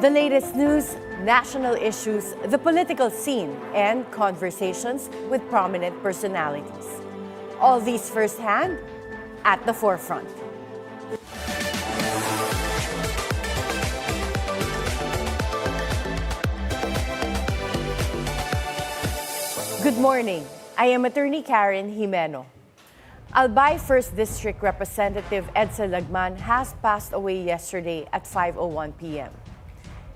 The latest news, national issues, the political scene, and conversations with prominent personalities. All these firsthand at the forefront. Good morning. I am Attorney Karen Jimeno. Albay First District Representative Edcel Lagman has passed away yesterday at 5:01 p.m.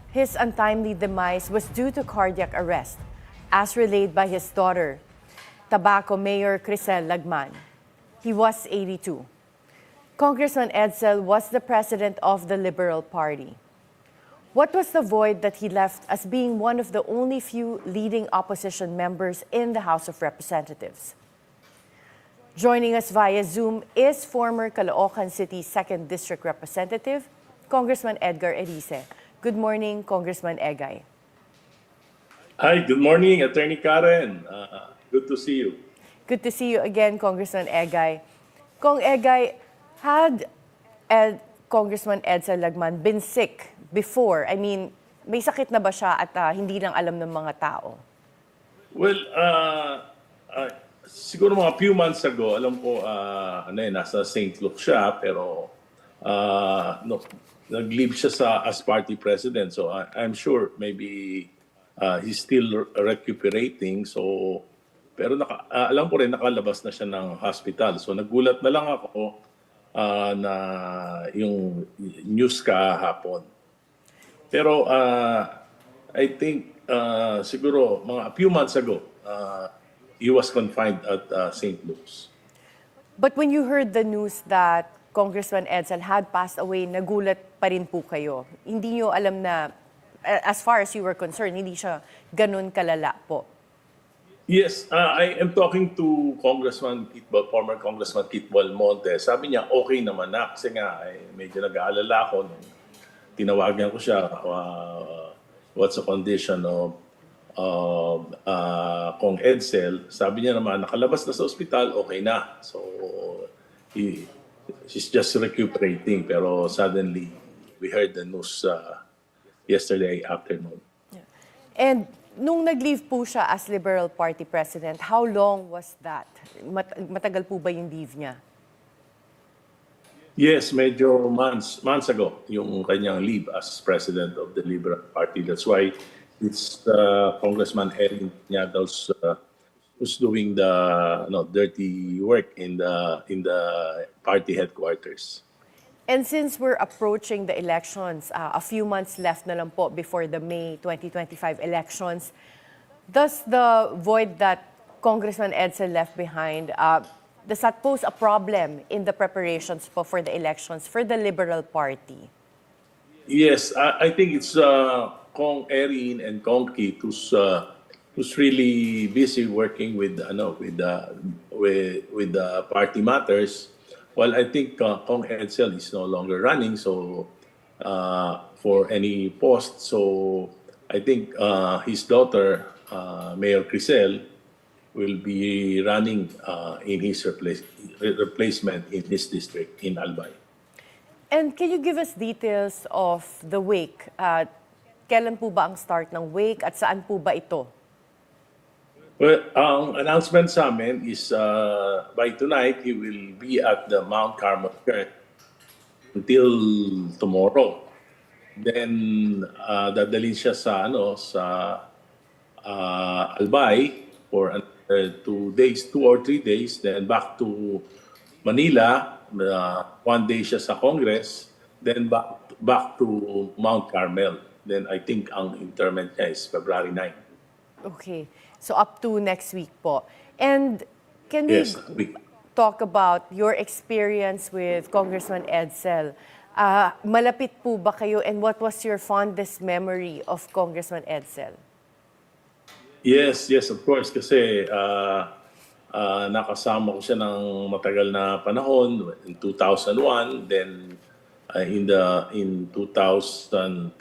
His untimely demise was due to cardiac arrest, as relayed by his daughter, Tabaco Mayor Cristo Lagman. He was 82. Congressman Edcel was the president of the Liberal Party. What was the void that he left as being one of the only few leading opposition members in the House of Representatives? Joining us via Zoom is former Caloocan City 2nd District Representative, Congressman Edgar Erice. Good morning, Congressman Egay. Hi, good morning, Attorney Karen. Good to see you. Good to see you again, Congressman Egay. Kong Egay, had Congressman Edcel Lagman been sick before? I mean, may sakit na ba siya at hindi lang alam ng mga tao? Well, siguro mga few months ago, alam ko, nasa St. Luke siya, pero nag-leave siya as party president. So I'm sure maybe he's still recuperating. So, pero alam ko rin nakalabas na siya ng hospital. So nagulat na lang ako na yung news kahapon. Pero I think siguro mga few months ago, he was confined at St. Luke's. But when you heard the news that Congressman Edcel had passed away, nagulat pa rin po kayo. Hindi nyo alam na, as far as you were concerned, hindi siya ganun kalala po. Yes, I am talking to former Congressman Kit Balmonte. Sabi niya, okay naman na. Kasi nga, medyo nag-aalala ako. Tinawagan ko siya, what's the condition of Kong Edsel. Sabi niya naman, nakalabas na sa ospital, okay na. So, she's just recuperating. Pero suddenly, we heard the news yesterday afternoon. Yeah. And nung nag-leave po siya as Liberal Party President, how long was that? Matagal po ba yung leave niya? Yes, medyo months ago, yung kanyang leave as President of the Liberal Party. That's why it's Congressman Edcel who's doing the dirty work in the party headquarters. And since we're approaching the elections, a few months left na lang po before the May 2025 elections, does the void that Congressman Edcel left behind, does that pose a problem in the preparations for the elections for the Liberal Party? Yes, I think it's Kong Erin and Kong Kit who's really busy working with the party matters. Well, I think Kong Edcel is no longer running for any post. So I think his daughter, Mayor Cristo, will be running in his replacement in his district in Albay. And can you give us details of the wake? Kailan po ba ang start ng wake at saan po ba ito? Well, ang announcement sa amin is by tonight, he will be at the Mount Carmel Church until tomorrow. Then, dadalhin siya sa Albay for 2 or 3 days. Then back to Manila, 1 day siya sa Congress. Then back to Mount Carmel. Then I think ang interment niya is February 9. Okay. So up to next week po. And can we talk about your experience with Congressman Edcel? Malapit po ba kayo and what was your fondest memory of Congressman Edcel? Yes, of course. Kasi nakasama ko siya ng matagal na panahon in 2001. Then in 2013,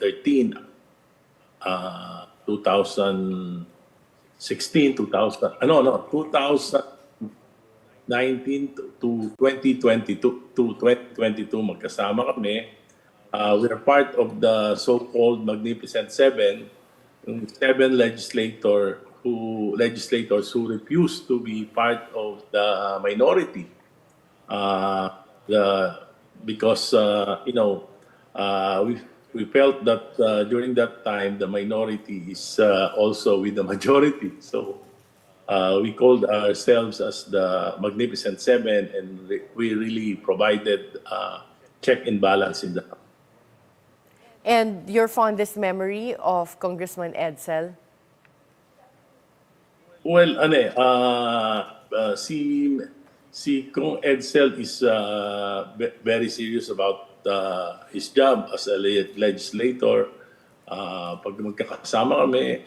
2019 to 2022 magkasama kami. we are part of the so-called Magnificent Seven, yung seven legislators who refused to be part of the minority. Because we felt that during that time the minority is also with the majority. So we called ourselves as the Magnificent Seven, and we really provided check and balance in the. And your fondest memory of Congressman Edcel? Well, si Kong Edsel is very serious about his job as a legislator. Pag magkakasama kami,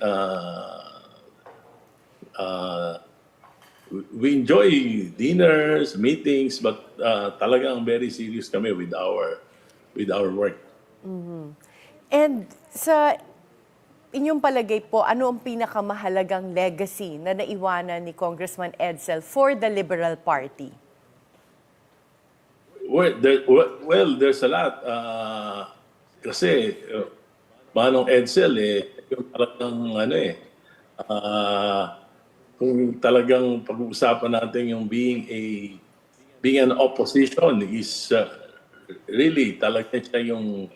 we enjoy dinners, meetings, but talagang very serious kami with our work. And sa inyong palagay po, ano ang pinakamahalagang legacy na naiwanan ni Congressman Edcel for the Liberal Party? Well, there's a lot. Kasi Manong Edcel, yung talagang kung talagang pag-uusapan natin yung being an opposition is really talaga siya yung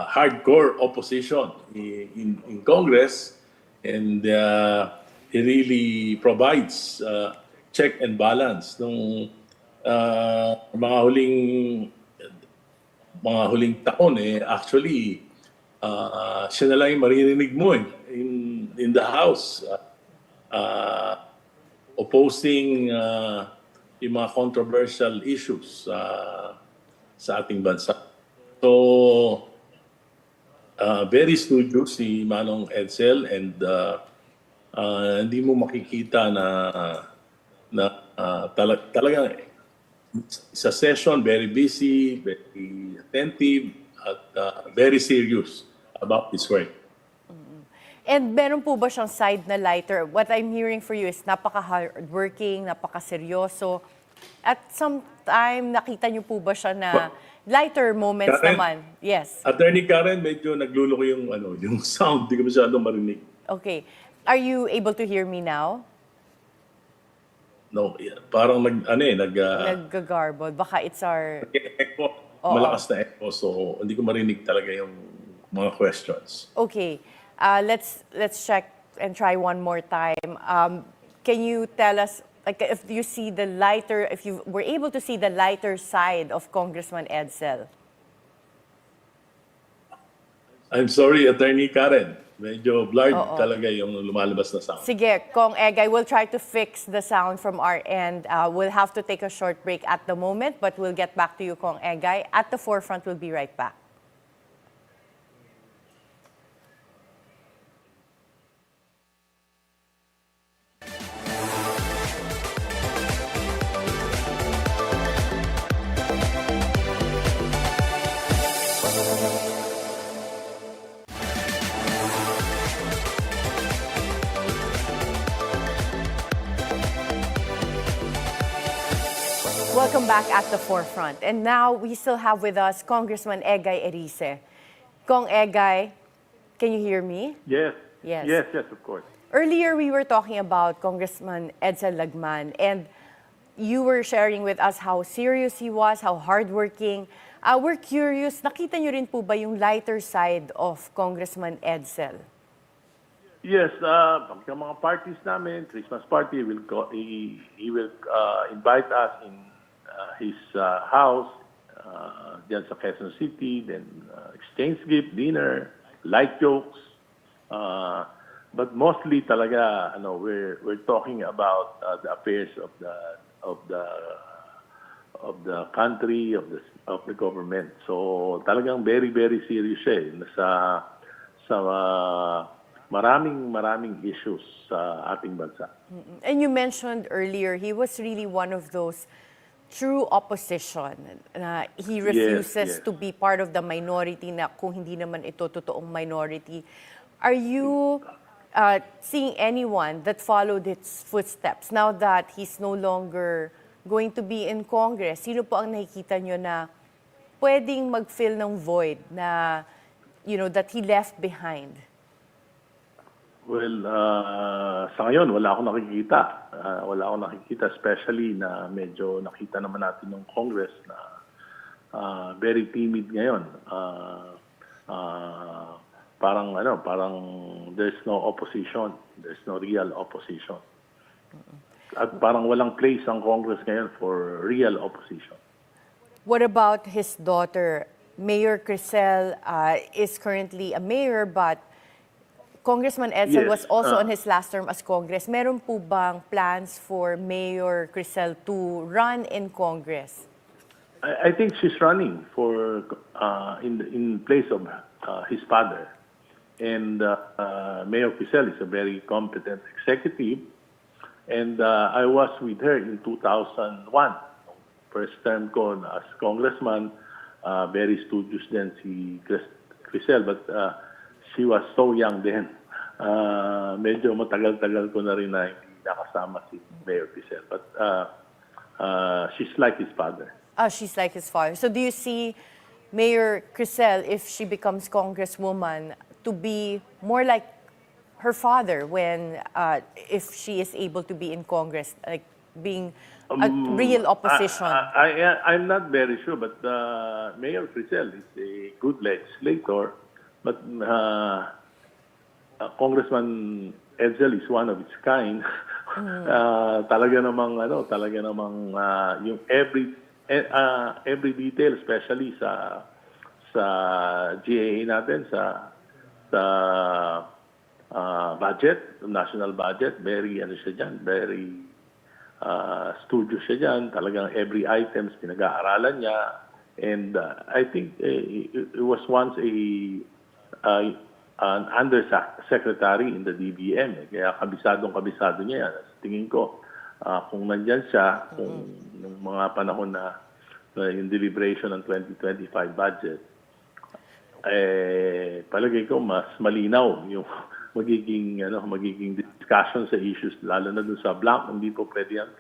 hardcore opposition in Congress, and he really provides check and balance nung mga huling taon. Actually siya na lang yung maririnig mo in the House opposing yung mga controversial issues sa ating bansa. So very studious si Manong Edcel, and hindi mo makikita na talagang sa session very busy, very attentive, at very serious about his work. And meron po ba siyang side na lighter? What I'm hearing for you is napaka-hardworking, napaka-seryoso. At some time, nakita niyo po ba siya na lighter moments Karen, naman? Yes. Attorney Karen, medyo nagluloko yung sound. Hindi ko masyadong marinig. Okay. Are you able to hear me now? No, parang Nag-garbled. Baka it's our... echo, malakas na echo, so hindi ko marinig talaga yung mga questions. Okay. Let's check and try one more time. Can you tell us, like, if you were able to see the lighter side of Congressman Edcel? I'm sorry, Attorney Karen. Medyo blurred talaga yung lumalabas na sound. Sige, Kong Egay, we'll try to fix the sound from our end. We'll have to take a short break at the moment, but we'll get back to you, Kong Egay. At the forefront, we'll be right back. Welcome back at the forefront. And now we still have with us Congressman Edgar Erice. Kong Egay, can you hear me? Yes. Yes. Yes, of course. Earlier, we were talking about Congressman Edcel Lagman, and you were sharing with us how serious he was, how hardworking. We're curious, nakita niyo rin po ba yung lighter side of Congressman Edcel? Yes, sa mga parties namin, Christmas party, he will invite us in his house dyan sa Quezon City, then exchange gift, dinner, light jokes. But mostly talaga, we're talking about the affairs of the country, of the government. So talagang very, very serious siya sa maraming issues sa ating bansa. And you mentioned earlier, he was really one of those true opposition. He refuses to be part of the minority na kung hindi naman ito totoong minority. Are you seeing anyone that followed his footsteps now that he's no longer going to be in Congress? Sino po ang nakikita nyo na pwedeng mag-fill ng void na, that he left behind? Well, sa ngayon, wala akong nakikita. Especially na medyo nakita naman natin ng Congress na very timid ngayon. Parang there's no opposition. There's no real opposition. At parang walang place ang Congress ngayon for real opposition. What about his daughter? Mayor Crisel is currently a mayor, but Congressman Edsel Yes, was also on his last term as Congress. Meron po bang plans for Mayor Crisel to run in Congress? I think she's running for in place of his father. And Mayor Crisel is a very competent executive. And I was with her in 2001. First term ko as congressman, very studious din si Crisel, but she was so young then. Medyo matagal-tagal ko na rin na hindi nakasama si Mayor Crisel. But she's like his father. She's like his father. So do you see Mayor Crisel, if she becomes congresswoman, to be more like her father when, if she is able to be in Congress, like being a real opposition? I'm not very sure, but Mayor Crisel is a good legislator, but Congressman Edsel is one of its kind. Talaga namang yung every detail, especially sa GAA natin, sa budget, national budget, very siya diyan, very studious siya diyan. Talagang every items pinag-aaralan niya, and I think it was once an undersecretary in the DBM. Kaya kabisado niya yan. Tingin ko, kung nandyan siya, kung nung mga panahon na yung deliberation ng 2025 budget, palagay ko mas malinaw yung magiging discussion sa issues, lalo na dun sa blank. Hindi po pwede yan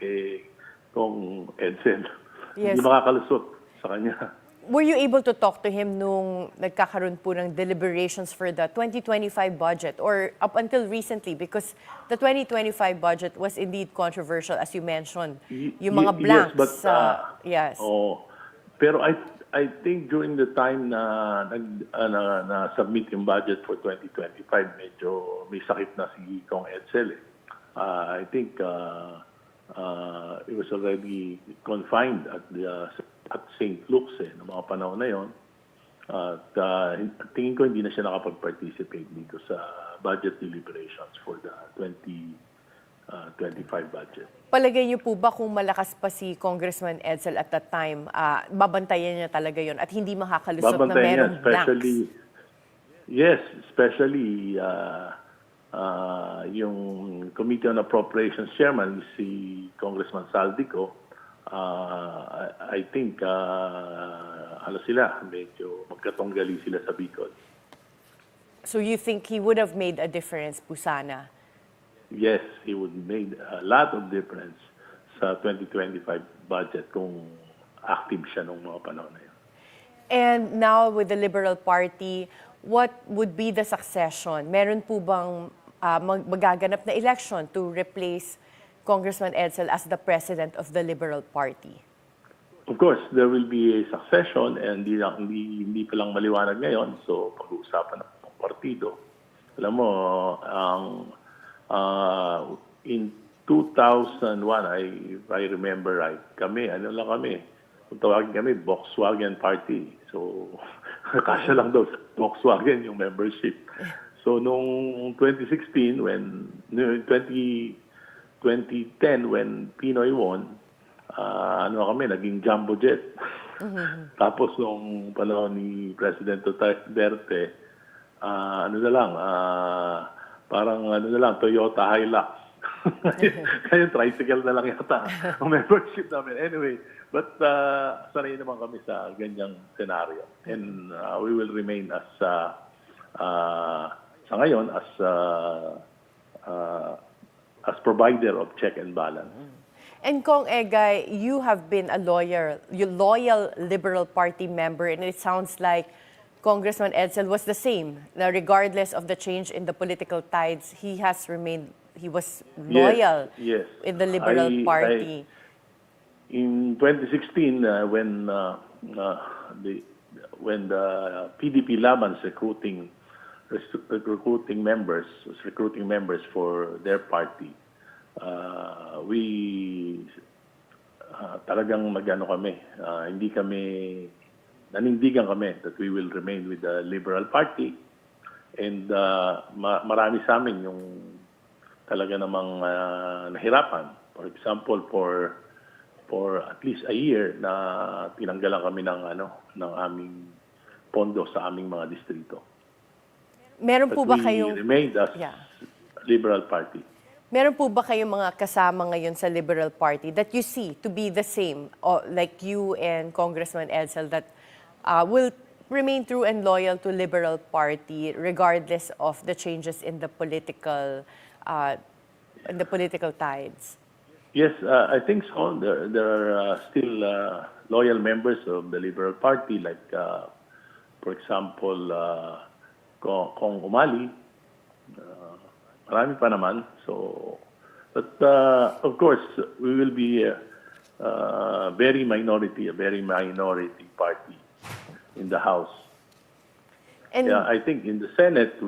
kung Edsel. Yes. Hindi makakalusot sa kanya. Were you able to talk to him nung nagkakaroon po ng deliberations for the 2025 budget or up until recently? Because the 2025 budget was indeed controversial, as you mentioned. Yung mga blanks. Yes, but, yes. Pero I think during the time na submit yung budget for 2025, medyo may sakit na si Kong Edsel. I think it was already confined at St. Luke's noong mga panahon na yon. At tingin ko hindi na siya nakapag-participate dito sa budget deliberations for the 2025 budget. Palagay niyo po ba kung malakas pa si Congressman Edsel at that time, babantayan niya talaga yon at hindi makakalusot na merong blanks? Yes, especially yung Committee on Appropriations Chairman, si Congressman Saldico. I think medyo magkatunggali sila sa Bicol. So you think he would have made a difference po sana? Yes, he would made a lot of difference sa 2025 budget kung active siya nung mga panahon na yun. And now with the Liberal Party, what would be the succession? Meron po bang magaganap na election to replace Congressman Edsel as the president of the Liberal Party? Of course, there will be a succession and hindi pa lang maliwanag ngayon. So, pag-uusapan ng partido. Alam mo, in 2001, if I remember right, kami, kung tawagin kami, Volkswagen Party. So, kasya lang daw sa Volkswagen yung membership. So, noong 2016, 2010 when Pinoy won, naging jumbo jet. Tapos nung panahon ni President Duterte, Toyota Hilux. Kaya tricycle na lang yata ang membership namin. Anyway, but sanay naman kami sa ganyang scenario. And we will remain as sa ngayon as provider of check and balance. And Kong Egay, you have been a loyal Liberal Party member, and it sounds like Congressman Edcel was the same. Now, regardless of the change in the political tides, he was loyal Yes. in the Liberal Party. In 2016, when the PDP Laban was recruiting members for their party, we talagang nanindigan kami that we will remain with the Liberal Party, and marami sa amin yung talaga namang nahirapan. For example, for at least a year na tinanggalan kami ng aming pondo sa aming mga distrito. Meron po ba we remained as Liberal Party. Meron po ba kayong mga kasama ngayon sa Liberal Party that you see to be the same, like you and Congressman Edcel, that will remain true and loyal to Liberal Party regardless of the changes in the political tides? Yes, I think so. There are still loyal members of the Liberal Party, like, for example, Kong Umali. Marami pa naman. So, but of course, we will be a very minority party in the House. And I think in the Senate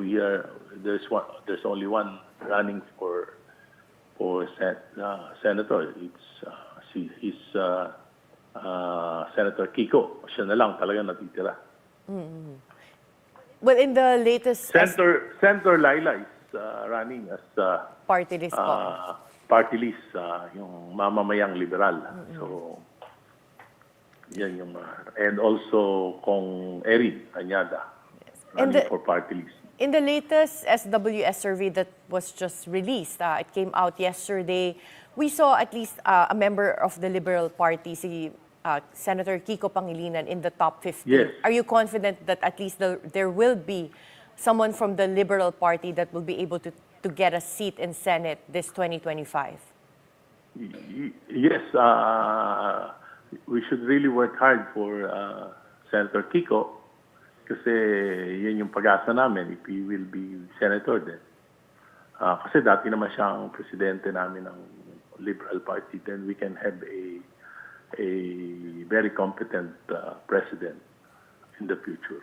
there's only one running for senator. He's Senator Kiko. Siya na lang talaga natitira. well, in the latest Senator Laila is running as party list po. party list, yung mamamayang liberal. So, yan yung and also Kong Erin Anyada running for party list. In the latest SWS survey that was just released, it came out yesterday, we saw at least a member of the Liberal Party, si Senator Kiko Pangilinan, in the top 50. Yes. Are you confident that at least there will be someone from the Liberal Party that will be able to get a seat in Senate this 2025? Yes, we should really work hard for Senator Kiko kasi yun yung pag-asa namin if he will be senator din. Kasi dati naman siyang presidente namin ng Liberal Party, then we can have a very competent president in the future.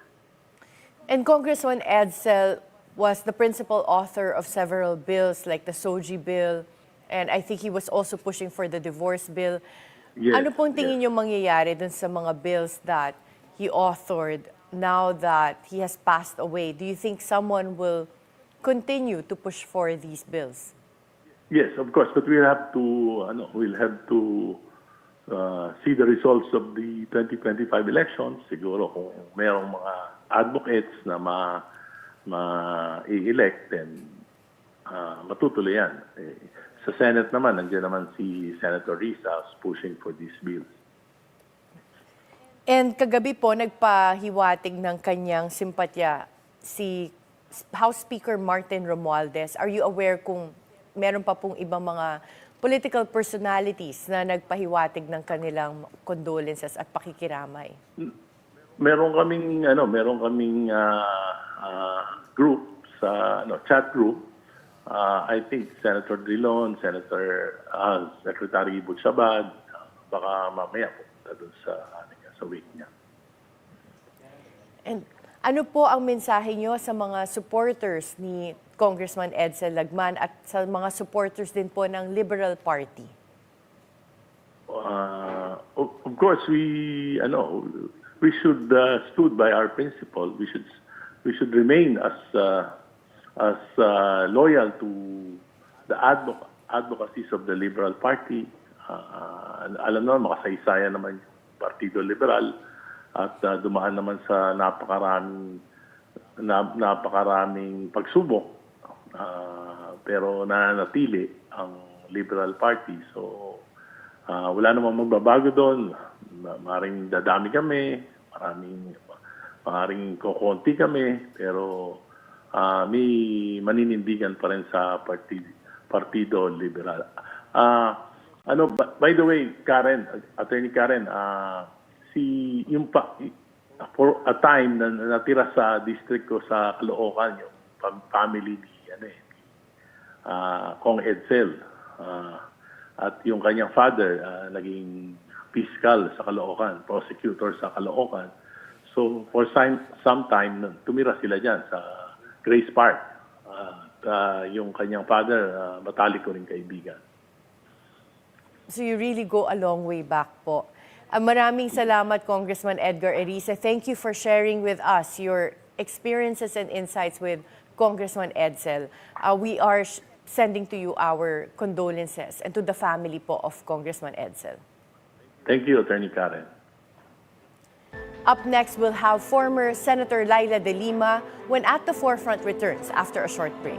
And Congressman Edcel was the principal author of several bills like the SOGI bill, and I think he was also pushing for the divorce bill. Yes, Ano pong tingin niyo mangyayari dun sa mga bills that he authored now that he has passed away? Do you think someone will continue to push for these bills? Yes, of course, but we'll have to see the results of the 2025 elections. Siguro kung mayroong mga advocates na ma-elect, then matutuloy yan. Sa Senate naman, nandiyan naman si Senator Risa pushing for these bills. And kagabi po, nagpahiwatig ng kanyang simpatya si House Speaker Martin Romualdez. Are you aware kung meron pa pong ibang mga political personalities na nagpahiwatig ng kanilang condolences at pakikiramay? Meron kaming group sa chat group. I think Senator Drilon, Secretary Butchabad, baka mamaya punta doon sa wake niya. And ano po ang mensahe niyo sa mga supporters ni Congressman Edcel Lagman at sa mga supporters din po ng Liberal Party? Of course, we should stood by our principle. We should remain as loyal to the advocacies of the Liberal Party. Alam naman, makasaysayan naman yung Partido Liberal at dumaan naman sa napakaraming pagsubok. Pero nananatili ang Liberal Party. So, wala namang magbabago doon. Maring dadami kami, maring kokonti kami, pero may maninindigan pa rin sa Partido Liberal. By the way, Karen, Attorney Karen, for a time na natira sa district ko sa Caloocan, yung family ni Kong Edcel, at yung kanyang father naging fiscal sa Caloocan, prosecutor sa Caloocan. So for some time tumira sila diyan sa Grace Park. Yung kanyang father matalik ko ring kaibigan. So you really go a long way back po. Maraming salamat, Congressman Edgar Erice. Thank you for sharing with us your experiences and insights with Congressman Edcel. We are sending to you our condolences and to the family po of Congressman Edcel. Thank you, Attorney Karen. Up next, we'll have former Senator Laila De Lima when At the Forefront returns after a short break.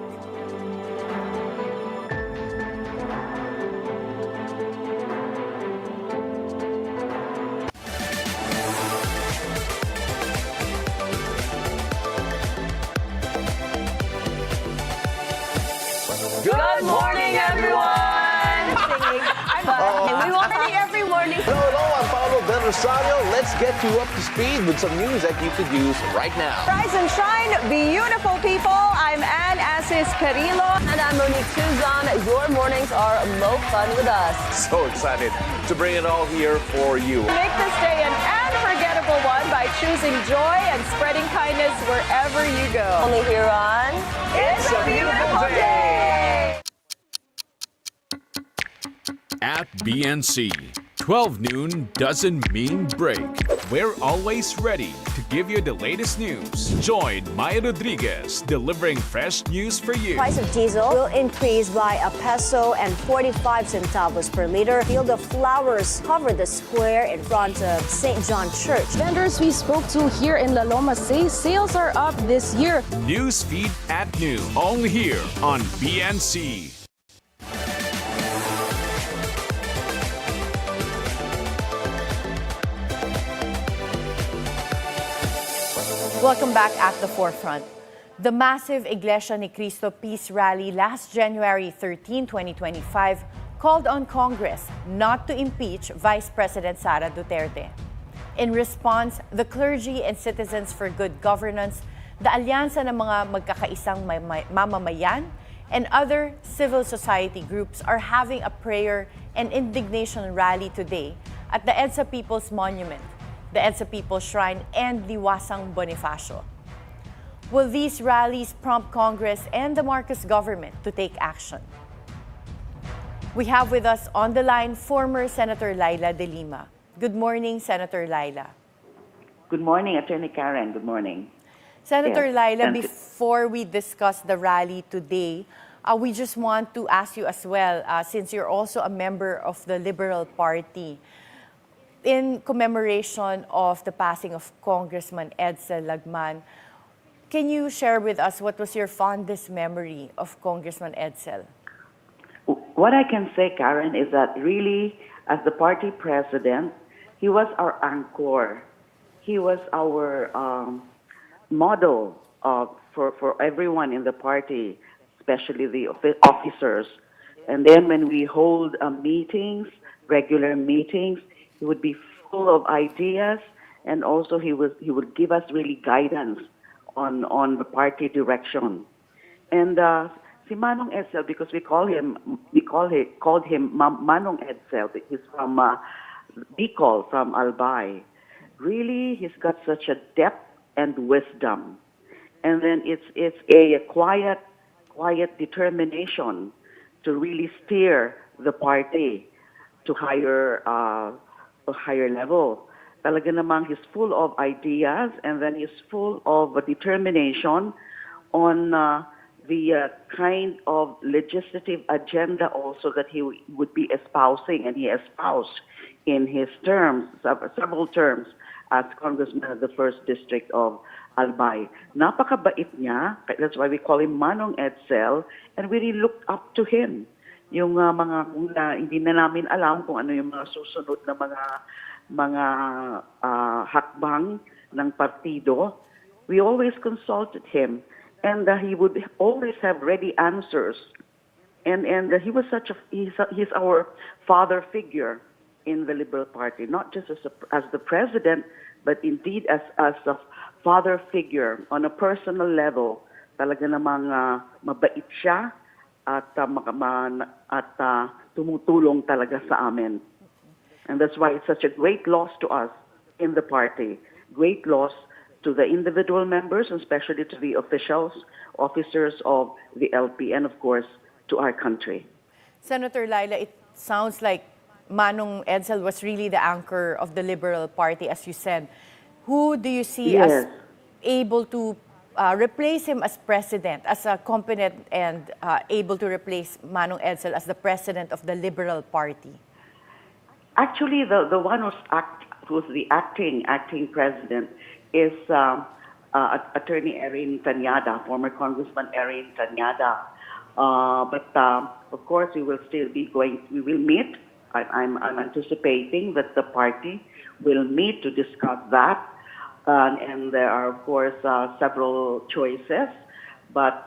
Good morning, everyone! We want to every morning. Hello, I'm Paolo Del Rosario. Let's get you up to speed with some news that you could use right now. Rise and shine, beautiful people. I'm Ann Asis Carrillo. And I'm Monique Suzan. Your mornings are more fun with us. So excited to bring it all here for you. Make this day an unforgettable one by choosing joy and spreading kindness wherever you go. Only here on It's a Beautiful Day! At BNC, 12 noon doesn't mean break. We're always ready to give you the latest news. Join Maya Rodriguez delivering fresh news for you. Price of diesel will increase by $1.45 per liter. Field of flowers cover the square in front of St. John Church. Vendors we spoke to here in La Loma say sales are up this year. News feed at noon, only here on BNC. Welcome back at the Forefront. The massive Iglesia ni Cristo Peace Rally last January 13, 2025 called on Congress not to impeach Vice President Sara Duterte. In response, the Clergy and Citizens for Good Governance, the alyansa ng mga magkakaisang mamamayan, and other civil society groups are having a prayer and indignation rally today at the EDSA People's Monument, the EDSA People's Shrine, and Liwasang Bonifacio. Will these rallies prompt Congress and the Marcos government to take action? We have with us on the line former Senator Laila De Lima. Good morning, Senator Laila. Good morning, Attorney Karen. Good morning. Senator Yes, Laila, thank you. before we discuss the rally today, we just want to ask you as well, since you're also a member of the Liberal Party, in commemoration of the passing of Congressman Edcel Lagman, can you share with us what was your fondest memory of Congressman Edcel? What I can say, Karen, is that really, as the party president, he was our anchor. He was our model for everyone in the party, especially the officers. And then when we hold meetings, regular meetings, he would be full of ideas, and also he would give us really guidance on the party direction. And si Manong Edcel, because we called him Manong Edcel. He's from Bicol, from Albay. Really, he's got such a depth and wisdom, and then it's a quiet determination to really steer the party to a higher level. Talaga namang he's full of ideas, and then he's full of determination on the kind of legislative agenda also that he would be espousing, and he espoused in his terms, several terms, as Congressman of the First District of Albay. Napakabait niya, that's why we call him Manong Edcel, and we really looked up to him. Yung kung hindi na namin alam kung ano yung mga susunod na mga hakbang ng partido, we always consulted him, and he would always have ready answers. and he was such a he's our father figure in the Liberal Party, not just as the president, but indeed as a father figure on a personal level. Talaga namang mabait siya at tumutulong talaga sa amin. And that's why it's such a great loss to us in the party, great loss to the individual members, and especially to the officers of the LP, and of course, to our country. Senator Laila, it sounds like Manong Edcel was really the anchor of the Liberal Party, as you said. Who do you see as able to replace him as president, as a competent and able to replace Manong Edcel as the president of the Liberal Party? Actually, the one who's the acting president is Attorney Erin Tanyada, former Congressman Erin Tanyada. But of course, we will meet. I'm anticipating that the party will meet to discuss that. And there are, of course, several choices. But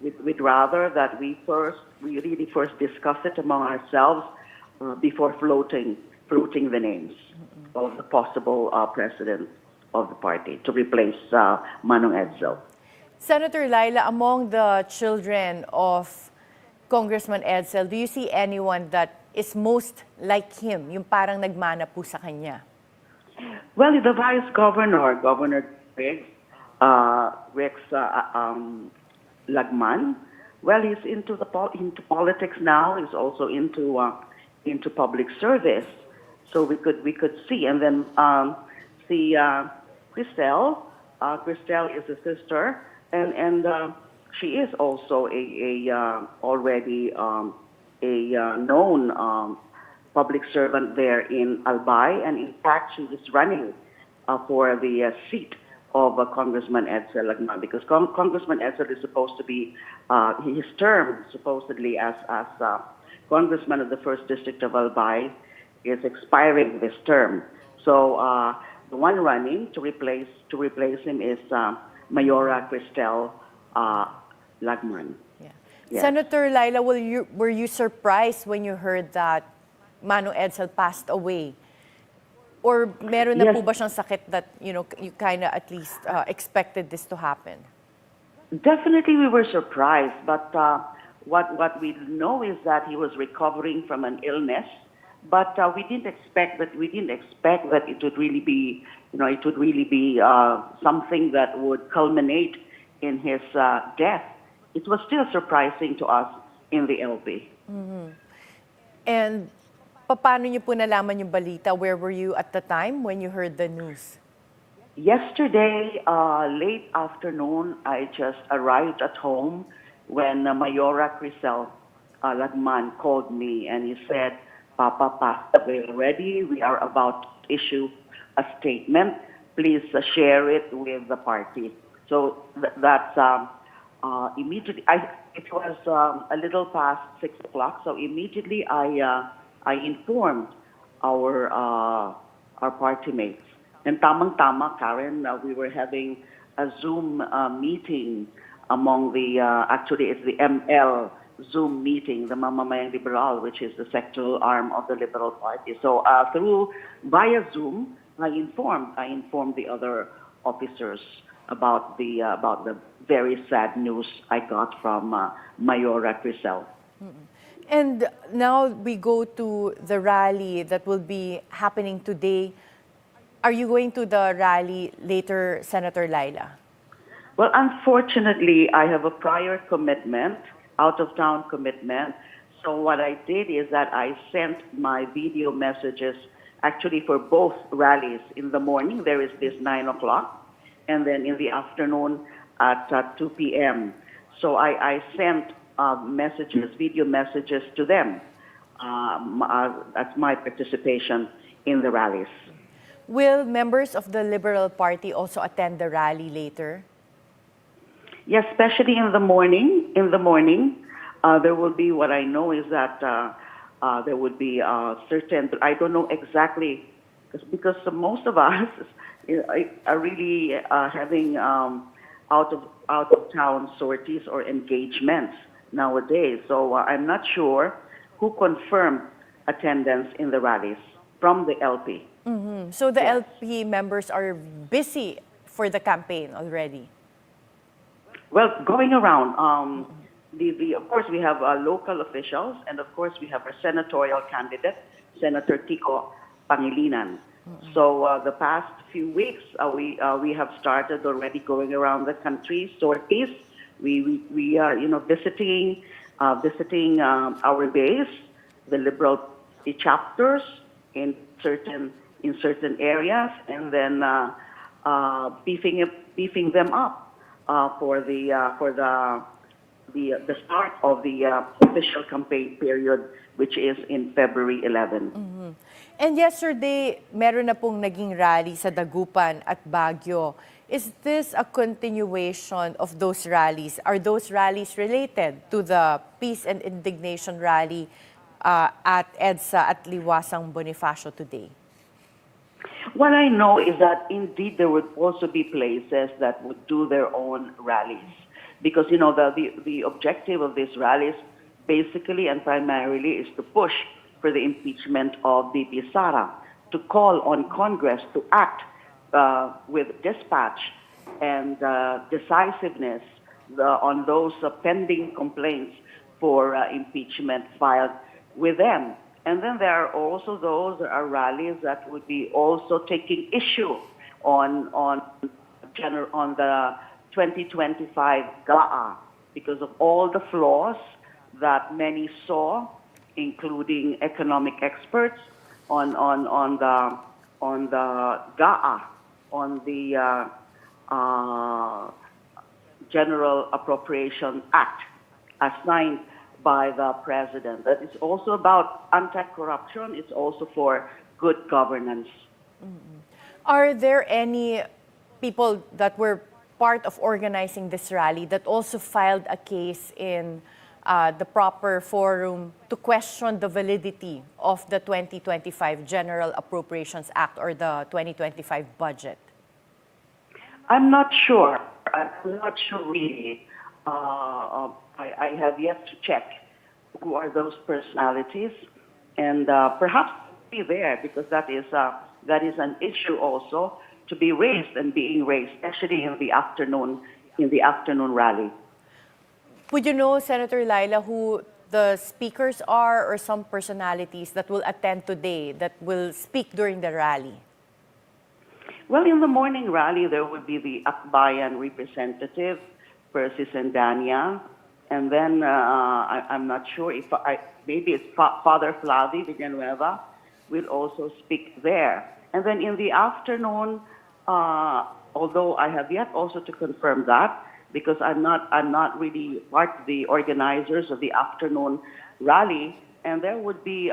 we'd rather that we really first discuss it among ourselves before floating the names of the possible president of the party to replace Manong Edcel. Senator Laila, among the children of Congressman Edcel, do you see anyone that is most like him, yung parang nagmana po sa kanya? Well, the Vice Governor, Governor Rex Lagman, well, he's into politics now. He's also into public service. So we could see, and then see Cristo. Cristo is a sister, and she is also already a known public servant there in Albay, and in fact she is running for the seat of Congressman Edcel Lagman, because Congressman Edcel is supposed to be his term supposedly as Congressman of the First District of Albay is expiring this term. So the one running to replace him is Mayora Cristo Lagman. Yeah. Yes. Senator Laila, were you surprised when you heard that Manong Edcel passed away? Or meron na po ba siyang sakit that you kind of at least expected this to happen? Definitely we were surprised, but what we know is that he was recovering from an illness, but we didn't expect that it would really be something that would culminate in his death. It was still surprising to us in the LP. Mm-hmm. And paano niyo po nalaman yung balita? Where were you at the time when you heard the news? Yesterday, late afternoon, I just arrived at home when Mayora Cristo Lagman called me, and he said, "Papa passed away already. We are about to issue a statement. Please share it with the party." So that's immediately. It was a little past 6 o'clock. So immediately I informed our party mates. And tamang-tama, Karen, we were having a Zoom meeting among the, actually it's the ML Zoom meeting, the Mamamayang Liberal, which is the sectoral arm of the Liberal Party. So via Zoom, I informed the other officers about the very sad news I got from Mayora Cristo. And now we go to the rally that will be happening today. Are you going to the rally later, Senator Laila? Well, unfortunately, I have a prior commitment, out-of-town commitment. So what I did is that I sent my video messages actually for both rallies. In the morning, there is this 9 o'clock, and then in the afternoon at 2 p.m. So I sent video messages to them. That's my participation in the rallies. Will members of the Liberal Party also attend the rally later? Yes, especially in the morning. There will be, what I know is that there would be certain, I don't know exactly, because most of us are really having out of town sorties or engagements nowadays. So I'm not sure who confirmed attendance in the rallies from the LP. So the LP members are busy for the campaign already. Well, going around, of course, we have local officials, and of course, we have our senatorial candidate, Senator Kiko Pangilinan. So the past few weeks, we have started already going around the country, sorties. We are, visiting our base, the Liberal chapters in certain areas, and then beefing them up for the start of the official campaign period, which is in February 11. And yesterday, meron na pong naging rally sa Dagupan at Baguio. Is this a continuation of those rallies? Are those rallies related to the Peace and Indignation rally at EDSA at Liwasang Bonifacio today? What I know is that indeed there would also be places that would do their own rallies. Because, the objective of these rallies basically and primarily is to push for the impeachment of VP Sara, to call on Congress to act with dispatch and decisiveness on those pending complaints for impeachment filed with them. And then there are also rallies that would be also taking issue on the 2025 GAA because of all the flaws that many saw, including economic experts, on the GAA, on the General Appropriation Act assigned by the President. That is also about anti-corruption. It's also for good governance. Are there any people that were part of organizing this rally that also filed a case in the proper forum to question the validity of the 2025 General Appropriations Act or the 2025 budget? I'm not sure. I'm not sure really. I have yet to check who are those personalities, and perhaps be there because that is an issue also to be raised and being raised, especially in the afternoon rally. Would you know, Senator Laila, who the speakers are or some personalities that will attend today that will speak during the rally? Well, in the morning rally, there will be the Akbayan representative, Percy Sendania, and then I'm not sure if maybe it's Father Flavi Villanueva will also speak there. And then in the afternoon, although I have yet also to confirm that, because I'm not really part of the organizers of the afternoon rally, and there would be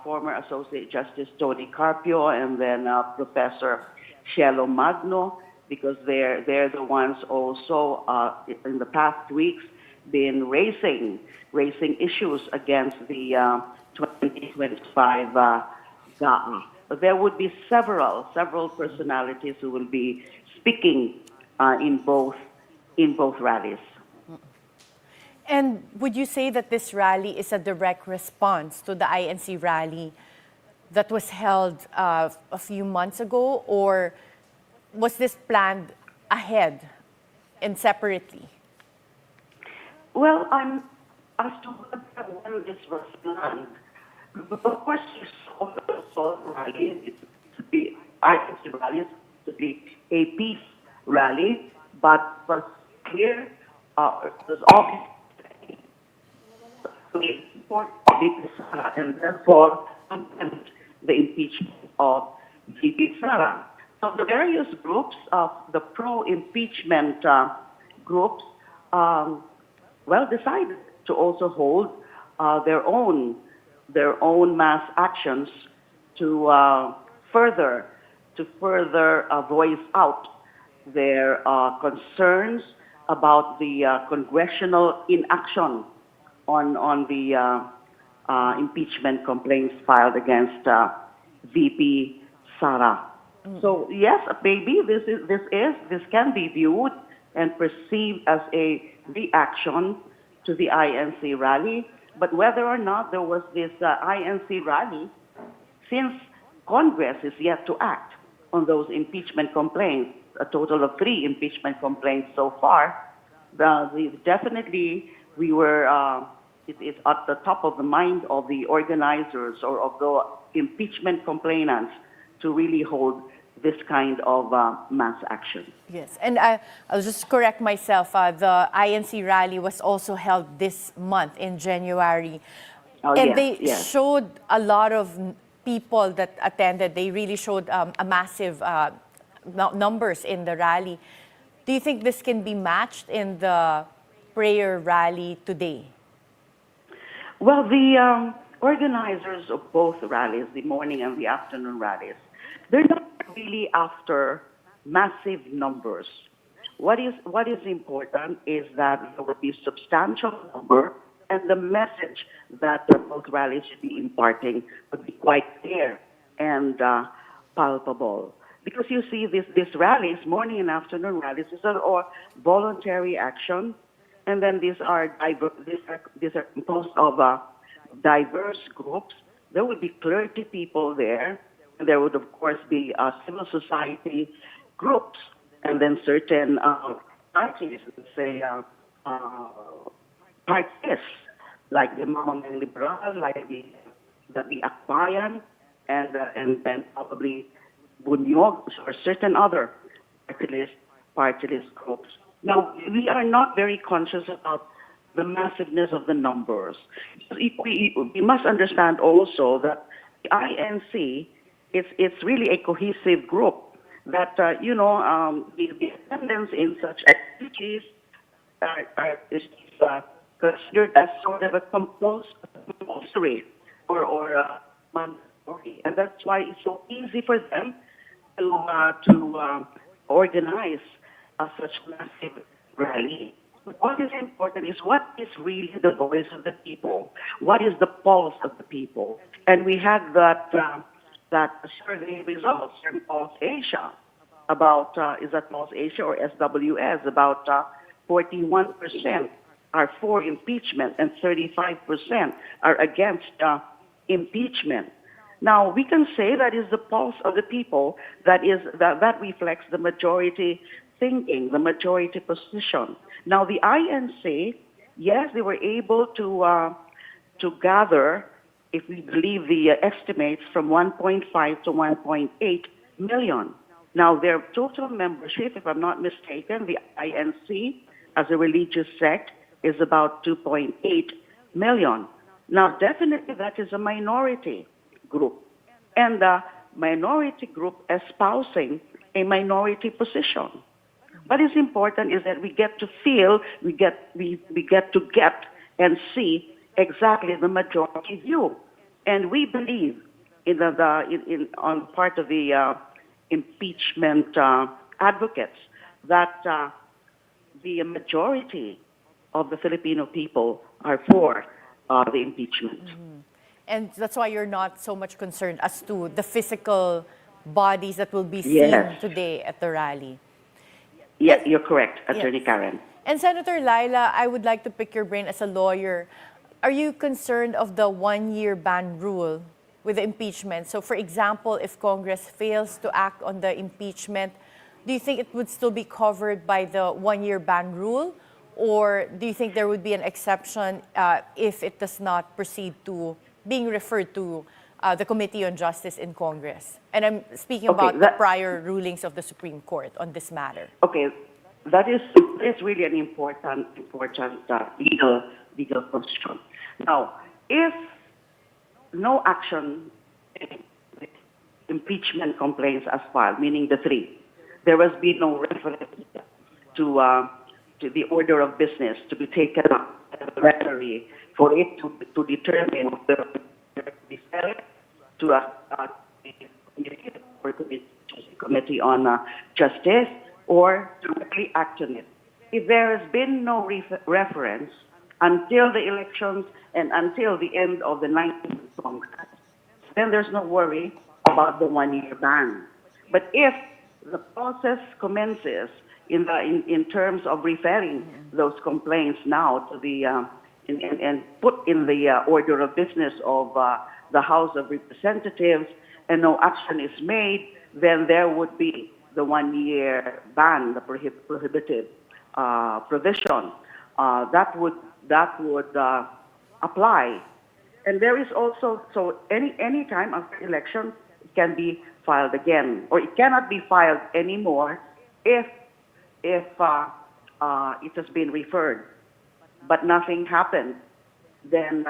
former Associate Justice Tony Carpio and then Professor Cielo Magno, because they're the ones also in the past weeks been raising issues against the 2025 GAA. But there would be several personalities who will be speaking in both rallies. And would you say that this rally is a direct response to the INC rally that was held a few months ago, or was this planned ahead and separately? Well, I'm as to when this was planned. Of course, you saw the rally. It should be INC rally, to be a peace rally, but for clear, it was obvious to support VP Sara and therefore the impeachment of VP Sara. So the various groups of the pro-impeachment groups, decided to also hold their own mass actions to further voice out their concerns about the congressional inaction on the impeachment complaints filed against VP Sara. So yes, maybe this can be viewed and perceived as a reaction to the INC rally. But whether or not there was this INC rally, since Congress is yet to act on those impeachment complaints, a total of 3 impeachment complaints so far, definitely we were, it's at the top of the mind of the organizers or of the impeachment complainants to really hold this kind of mass action. Yes, and I'll just correct myself. The INC rally was also held this month in January. And they showed a lot of people that attended. They really showed a massive numbers in the rally. Do you think this can be matched in the prayer rally today? Well, the organizers of both rallies, the morning and the afternoon rallies, they're not really after massive numbers. What is important is that there will be substantial number, and the message that both rallies should be imparting would be quite clear and palpable. Because you see, these rallies, morning and afternoon rallies, these are all voluntary action, and then these are composed of diverse groups. There will be clergy people there. And there would, of course, be civil society groups, and then certain parties, let's say parties, like the Mamamang Liberal, like the Akbayan, and then probably Bunyog, or certain other party list groups. Now, we are not very conscious about the massiveness of the numbers. We must understand also that the INC, it's really a cohesive group that, the attendance in such activities is considered as sort of a compulsory or mandatory. And that's why it's so easy for them to organize such massive rally. But what is important is what is really the voice of the people? What is the pulse of the people? And we had that survey results from Pulse Asia about, is that Pulse Asia or SWS, about 41% are for impeachment and 35% are against impeachment. Now, we can say that is the pulse of the people, that reflects the majority thinking, the majority position. Now, the INC, yes, they were able to gather, if we believe the estimates, from 1.5 to 1.8 million. Now, their total membership, if I'm not mistaken, the INC as a religious sect is about 2.8 million. Now, definitely that is a minority group, and the minority group espousing a minority position. What is important is that we get to feel, we get to get and see exactly the majority view. And we believe on part of the impeachment advocates that the majority of the Filipino people are for the impeachment. Mm-hmm. And that's why you're not so much concerned as to the physical bodies that will be seen today at the rally. Yeah, you're correct, Attorney Karen. And Senator Laila, I would like to pick your brain as a lawyer. Are you concerned of the one-year ban rule with the impeachment? So, for example, if Congress fails to act on the impeachment, do you think it would still be covered by the one-year ban rule? Or do you think there would be an exception if it does not proceed to being referred to the Committee on Justice in Congress? And I'm speaking about the prior rulings of the Supreme Court on this matter. Okay, that is really an important legal question. Now, if no action, impeachment complaints as filed, meaning the 3, there has been no reference to the order of business to be taken up at the plenary for it to determine whether the Senate to the Committee on Justice or directly act on it. If there has been no reference until the elections and until the end of the 19th Congress, then there's no worry about the one-year ban. But if the process commences in terms of referring those complaints now to the and put in the order of business of the House of Representatives, and no action is made, then there would be the 1-year ban, the prohibitive provision that would apply. And there is also, so any time after election, it can be filed again, or it cannot be filed anymore if it has been referred, but nothing happened, then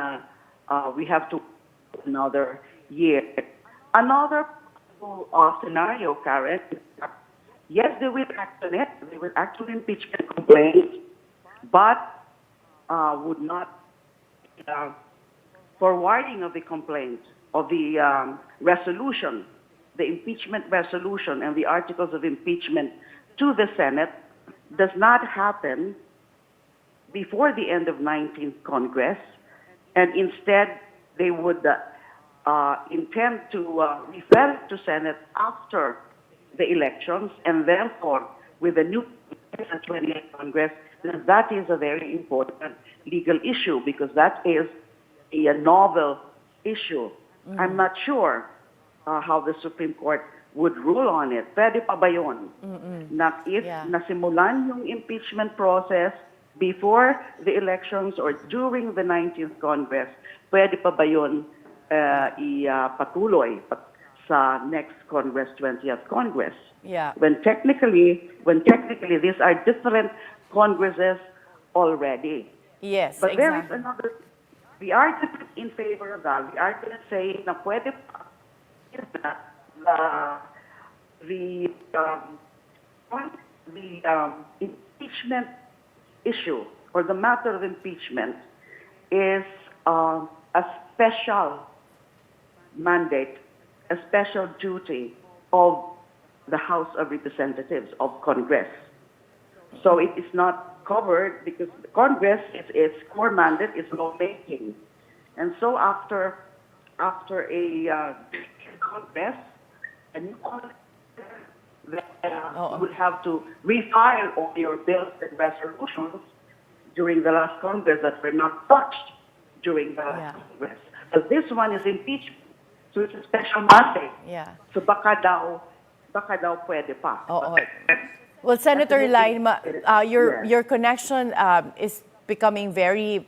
we have to another year. Another scenario, Karen, yes, they will act on it. They will act on impeachment complaints, but would not forwarding of the complaint, of the resolution, the impeachment resolution and the articles of impeachment to the Senate does not happen before the end of 19th Congress, and instead they would intend to refer it to Senate after the elections, and therefore with the new 28th Congress, that is a very important legal issue because that is a novel issue. I'm not sure how the Supreme Court would rule on it. Pwede pa ba yun? Na if nasimulan yung impeachment process before the elections or during the 19th Congress, pwede pa ba yun ipatuloy sa next Congress, 20th Congress? Yeah. When technically these are different Congresses already. Yes, But exactly. there is another, the argument in favor of that, the argument saying na pwede pa the impeachment issue or the matter of impeachment is a special mandate, a special duty of the House of Representatives of Congress. So it is not covered because the Congress, its core mandate is lawmaking. And so after a Congress, a new Congress would have to refile all your bills and resolutions during the last Congress that were not touched during the last Congress. But this one is impeachment, so it's a special mandate. Yeah. So baka daw pwede pa. Oo. Well, Senator Lagman, your connection is becoming very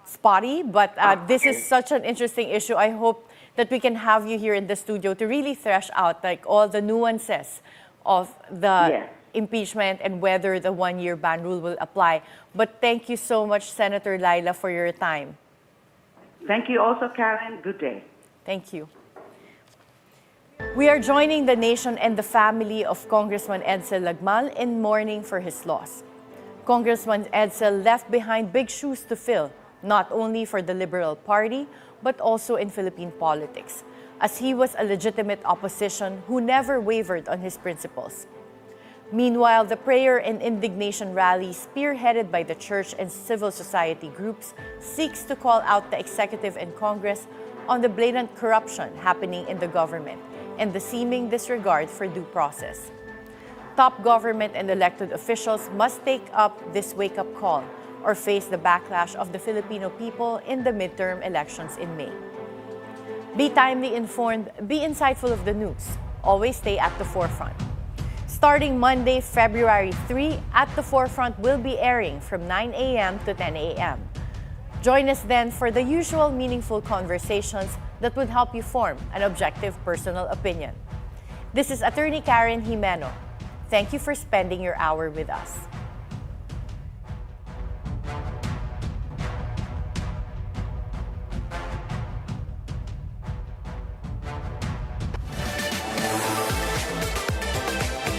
spotty, but this is such an interesting issue. I hope that we can have you here in the studio to really thresh out like all the nuances of the impeachment and whether the 1-year ban rule will apply. But thank you so much, Senator Laila, for your time. Thank you also, Karen. Good day. Thank you. We are joining the nation and the family of Congressman Edcel Lagman in mourning for his loss. Congressman Edcel left behind big shoes to fill, not only for the Liberal Party, but also in Philippine politics, as he was a legitimate opposition who never wavered on his principles. Meanwhile, the prayer and indignation rally spearheaded by the church and civil society groups seeks to call out the executive and Congress on the blatant corruption happening in the government and the seeming disregard for due process. Top government and elected officials must take up this wake-up call or face the backlash of the Filipino people in the midterm elections in May. Be timely informed, be insightful of the news. Always stay at the forefront. Starting Monday, February 3, At the Forefront will be airing from 9 a.m. to 10 a.m. Join us then for the usual meaningful conversations that would help you form an objective personal opinion. This is Attorney Karen Jimeno. Thank you for spending your hour with us.